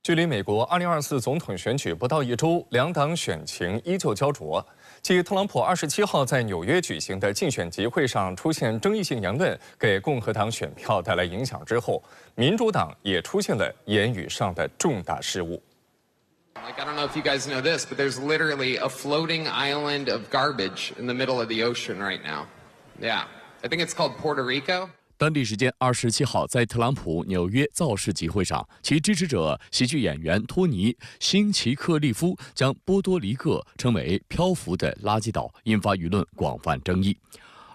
距离美国2024总统选举不到1周，两党选情依旧焦灼。继特朗普27号在纽约举行的竞选集会上出现争议性言论，给共和党选票带来影响之后，民主党也出现了言语上的重大失误。 Like, I don't know if you guys know this, but there's literally a floating island of garbage in the middle of the ocean right now. Yeah, I think it's called Puerto Rico. 当地时间27号，在特朗普纽约造势集会上，其支持者喜剧演员托尼·辛奇克利夫将波多黎各称为“漂浮的垃圾岛”，引发舆论广泛争议。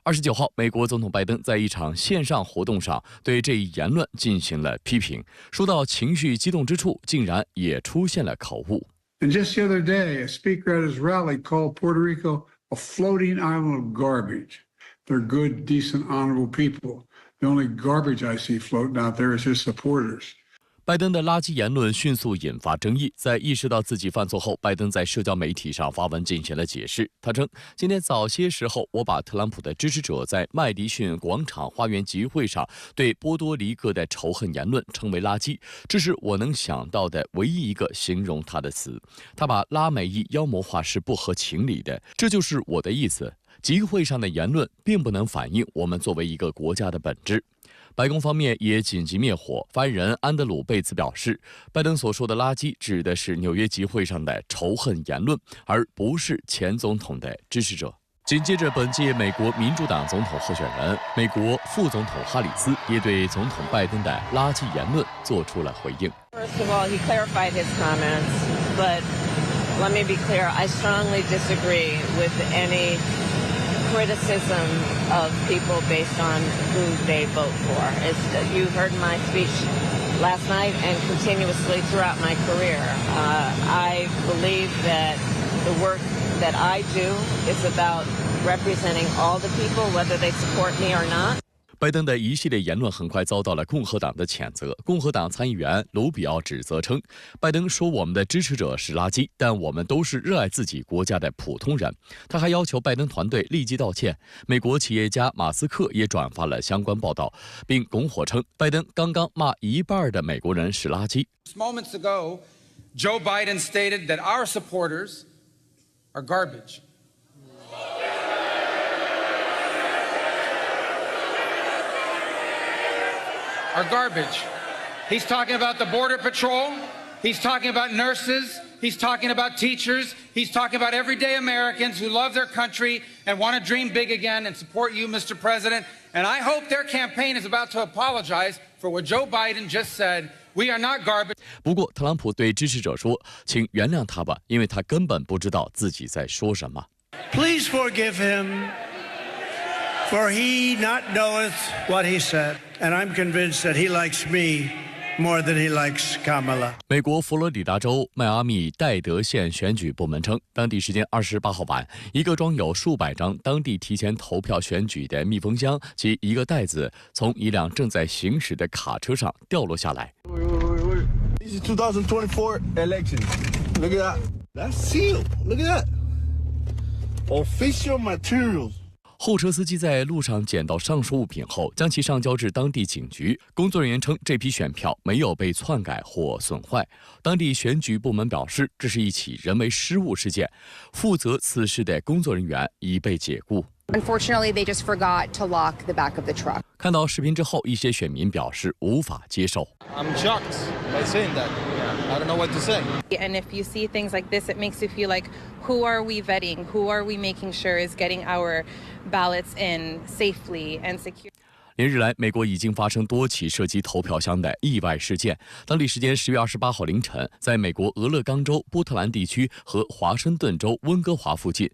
29号，美国总统拜登在一场线上活动上对这一言论进行了批评，说到情绪激动之处，竟然也出现了口误。And just the other day, a speaker at his rally called Puerto Rico a floating island of garbage. They're good, decent, honorable people. The only garbage I see floating out there is his supporters. 拜登的垃圾言论迅速引发争议。在意识到自己犯错后，拜登在社交媒体上发文进行了解释。他称，今天早些时候，我把特朗普的支持者在麦迪逊广场花园集会上对波多黎各的仇恨言论称为垃圾，这是我能想到的唯一一个形容他的词。他把拉美裔妖魔化是不合情理的，这就是我的意思。集会上的言论并不能反映我们作为一个国家的本质。白宫方面也紧急灭火，发言人安德鲁·贝茨表示，拜登所说的垃圾指的是纽约集会上的仇恨言论，而不是前总统的支持者。紧接着，本届美国民主党总统候选人、美国副总统哈里斯也对总统拜登的垃圾言论做出了回应。First of all, he clarified his comments, but let me be clear, I strongly disagree with any criticism of people based on who they vote for. You heard my speech last night and continuously throughout my career. I believe that the work that I do is about representing all the people, whether they support me or not. 拜登的一系列言论很快遭到了共和党的谴责。共和党参议员卢比奥指责称，拜登说我们的支持者是垃圾，但我们都是热爱自己国家的普通人。他还要求拜登团队立即道歉。美国企业家马斯克也转发了相关报道，并拱火称，拜登刚刚骂一半的美国人是垃圾。Moments ago, Joe Biden stated that our supporters are garbage. Are garbage. He's talking about the Border Patrol. He's talking about nurses. He's talking about teachers. He's talking about everyday Americans who love their country and want to dream big again and support you, Mr. President. And I hope their campaign is about to apologize for what Joe Biden just said. We are not garbage. 不过，特朗普对支持者说：“请原谅他吧，因为他根本不知道自己在说什么。” Please forgive him, for he not knoweth what he said. And I'm convinced that he likes me more than he likes Kamala. 美国佛罗里达州迈阿密戴德县选举部门称，当地时间28号晚，一个装有数百张当地提前投票选举的密封箱及一个袋子从一辆正在行驶的卡车上掉落下来。This is 2024 election. Look at that. That's sealed. Look at that. Official materials. 后车司机在路上捡到上述物品后，将其上交至当地警局。工作人员称，这批选票没有被篡改或损坏。当地选举部门表示，这是一起人为失误事件，负责此事的工作人员已被解雇。Unfortunately, they just forgot to lock the back of the truck. 看到视频之后，一些选民表示无法接受。I'm shocked by seeing that. I don't know what to say. And if you see things like this, it makes you feel like, who are we vetting? Who are we making sure is getting our ballots in safely and secure? 连日来，美国已经发生多起涉及投票箱的意外事件。当地时间10月28号凌晨，在美国俄勒冈州波特兰地区和华盛顿州温哥华附近，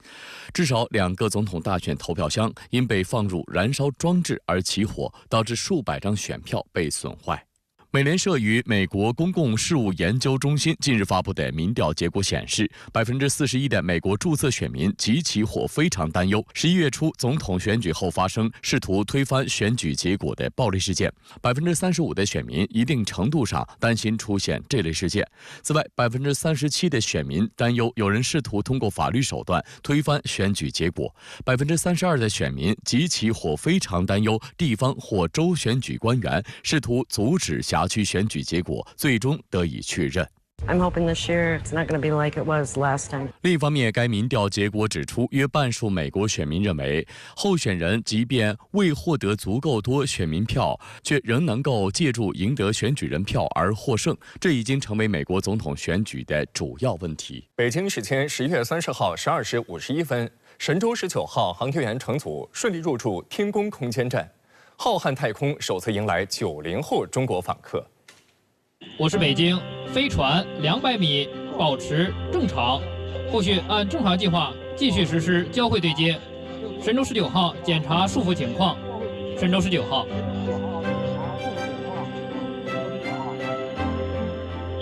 至少2个总统大选投票箱因被放入燃烧装置而起火，导致数百张选票被损坏。美联社与美国公共事务研究中心近日发布的民调结果显示，41%的美国注册选民及其或非常担忧11月初总统选举后发生试图推翻选举结果的暴力事件。35%的选民一定程度上担心出现这类事件。此外，37%的选民担忧有人试图通过法律手段推翻选举结果。32%的选民及其或非常担忧地方或州选举官员试图阻止辖区选举结果最终得以确认。I'm hoping this year it's not going to be like it was last time. 另一方面，该民调结果指出，约半数美国选民认为，候选人即便未获得足够多选民票，却仍能够借助赢得选举人票而获胜，这已经成为美国总统选举的主要问题。北京时间10月30号12时51分，神舟19号航天员乘组顺利入驻天宫空间站，浩瀚太空首次迎来90后中国访客。我是北京，飞船200米保持正常，后续按正常计划继续实施交会对接。神舟19号检查束缚情况。神舟19号。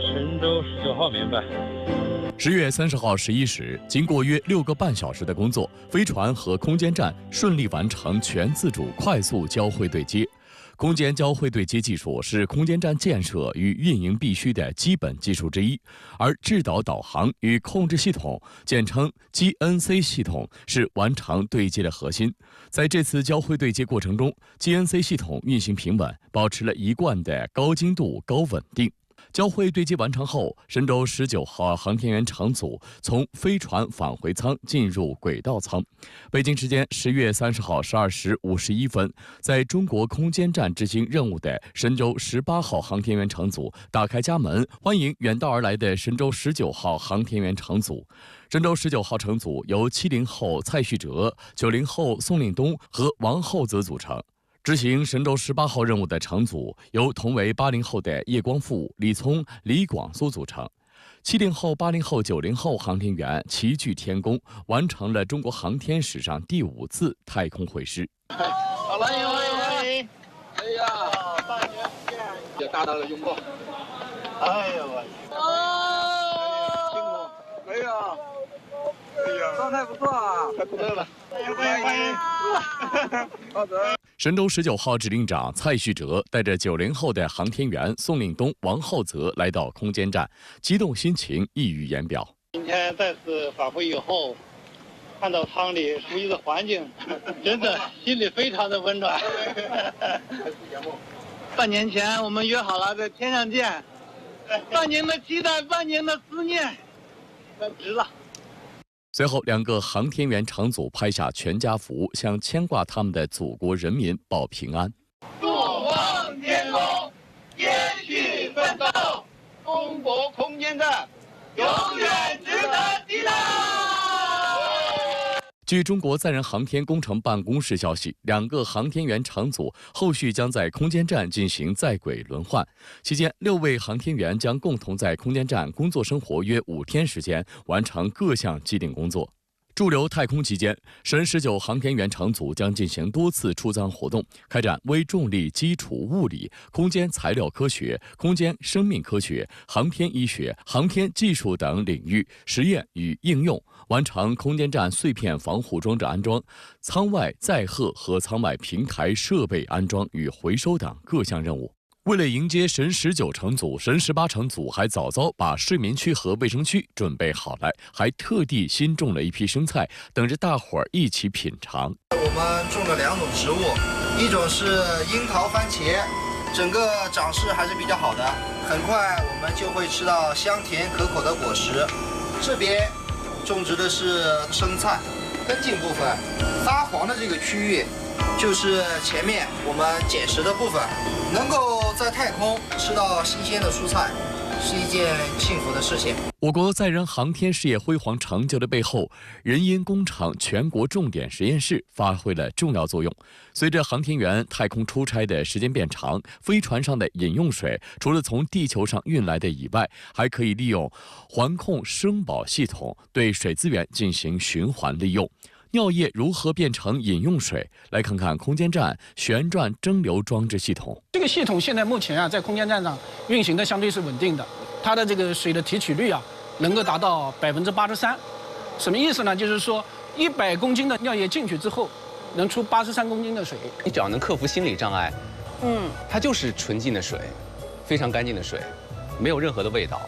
神舟19号明白。10月30号11时，经过约6个半小时的工作，飞船和空间站顺利完成全自主快速交会对接。空间交会对接技术是空间站建设与运营必须的基本技术之一，而制导导航与控制系统，简称 GNC 系统，是完成对接的核心。在这次交会对接过程中 ，GNC 系统运行平稳，保持了一贯的高精度、高稳定。交会对接完成后，神舟19号航天员乘组从飞船返回舱进入轨道舱。北京时间10月30号12时51分，在中国空间站执行任务的神舟18号航天员乘组打开家门，欢迎远道而来的神舟19号航天员乘组。神舟19号乘组由70后蔡旭哲、90后宋令东和王厚泽组成。执行神舟18号任务的乘组由同为80后的叶光富、李聪、李广苏组成。70后、80后、90后航天员齐聚天宫，完成了中国航天史上第5次太空会师。好，欢迎欢迎欢迎！哎呀，半年不见，也大大的拥抱。哎呀我，辛苦，没有。哎呀，状态不错啊，太不错了！欢迎欢迎欢迎！好的。神舟19号指令长蔡旭哲带着90后的航天员宋令东、王厚泽来到空间站，激动心情溢于言表。今天再次返回以后，看到舱里熟悉的环境，真的心里非常的温暖。半年前我们约好了在天上见，半年的期待，半年的思念，值了。随后，2个航天员乘组拍下全家福，向牵挂他们的祖国人民报平安。怒望天空，继续奋斗，中国空间站永远值得期待。据中国载人航天工程办公室消息，2个航天员乘组后续将在空间站进行在轨轮换，期间6位航天员将共同在空间站工作生活约5天时间，完成各项既定工作。驻留太空期间，神19航天员乘组将进行多次出舱活动，开展微重力基础物理、空间材料科学、空间生命科学、航天医学、航天技术等领域实验与应用，完成空间站碎片防护装置安装、舱外载荷和舱外平台设备安装与回收等各项任务。为了迎接神19乘组，神18乘组还早早把睡眠区和卫生区准备好了，还特地新种了一批生菜，等着大伙儿一起品尝。我们种了2种植物，一种是樱桃番茄，整个长势还是比较好的，很快我们就会吃到香甜可口的果实。这边种植的是生菜，根茎部分发黄的这个区域就是前面我们捡食的部分。能够在太空吃到新鲜的蔬菜，是一件幸福的事情。我国载人航天事业辉煌成就的背后，人因工程全国重点实验室发挥了重要作用。随着航天员太空出差的时间变长，飞船上的饮用水除了从地球上运来的以外，还可以利用环控生保系统对水资源进行循环利用。尿液如何变成饮用水？来看看空间站旋转蒸馏装置系统。这个系统现在目前在空间站上运行的相对是稳定的，它的这个水的提取率能够达到83%。什么意思呢？就是说100公斤的尿液进去之后，能出83公斤的水。你只要能克服心理障碍，它就是纯净的水，非常干净的水，没有任何的味道。